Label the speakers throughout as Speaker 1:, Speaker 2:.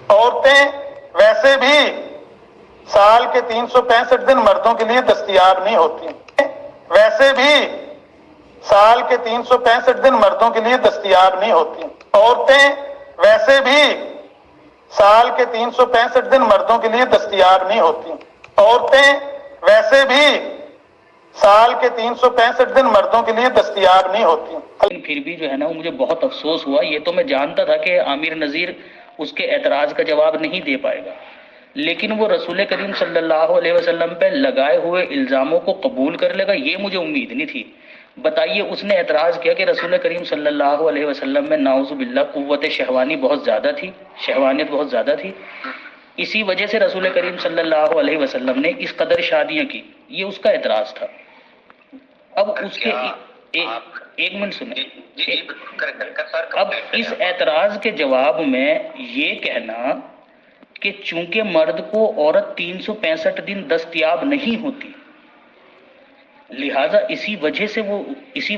Speaker 1: عورتیں ویسے بھی سال کے 365 دن مردوں کے لیے دستیاب نہیں ہوتی، ویسے بھی سال کے 365 دن مردوں کے لیے دستیاب نہیں ہوتی، عورتیں ویسے بھی سال کے 365 دن مردوں کے لیے دستیاب نہیں ہوتی، عورتیں ویسے بھی سال کے 365 دن مردوں کے لیے دستیاب نہیں ہوتی۔
Speaker 2: پھر بھی جو ہے نا وہ مجھے بہت افسوس ہوا، یہ تو میں جانتا تھا کہ عامر نذیر اس کے اعتراض کا جواب نہیں دے پائے گا، لیکن وہ رسول کریم صلی اللہ علیہ وسلم پہ لگائے ہوئے الزاموں کو قبول کر لے گا یہ مجھے امید نہیں تھی۔ بتائیے، اس نے اعتراض کیا کہ رسول کریم صلی اللہ علیہ وسلم میں نعوذ باللہ قوت شہوانی بہت زیادہ تھی، شہوانیت بہت زیادہ تھی، اسی وجہ سے رسول کریم صلی اللہ علیہ وسلم نے اس قدر شادیاں کی، یہ اس کا اعتراض تھا۔ اب اس کے ایک منٹ سنیں، اب اس اعتراض کے جواب میں یہ کہنا کہ چونکہ مرد کو عورت 365 دن دستیاب نہیں ہوتی، لہذا اسی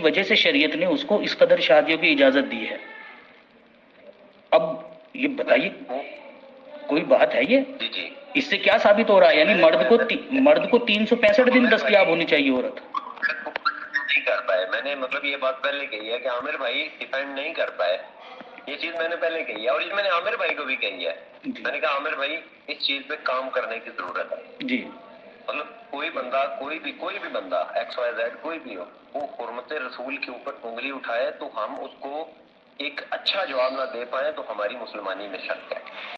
Speaker 2: وجہ سے شریعت نے اس کو اس قدر شادیوں کی اجازت دی ہے۔ اب یہ بتائیے کوئی بات ہے یہ؟ اس سے کیا ثابت ہو رہا ہے؟ یعنی مرد کو 365 دن دستیاب ہونی چاہیے عورت؟
Speaker 3: نہیں کر پائے، میں نے مطلب یہ بات پہلے کہی ہے کہ عامر بھائی ڈیپینڈ نہیں کر پائے، یہ چیز میں نے پہلے کہی ہے، اور یہ میں نے عامر بھائی کو بھی کہی ہے، میں نے کہا عامر بھائی اس چیز پہ کام کرنے کی ضرورت ہے
Speaker 2: جی،
Speaker 3: مطلب کوئی بندہ کوئی بھی بندہ ایکس وائی زیڈ کوئی بھی ہو، وہ حرمت رسول کے اوپر انگلی اٹھائے تو ہم اس کو ایک اچھا جواب نہ دے پائیں تو ہماری مسلمانی میں شک ہے۔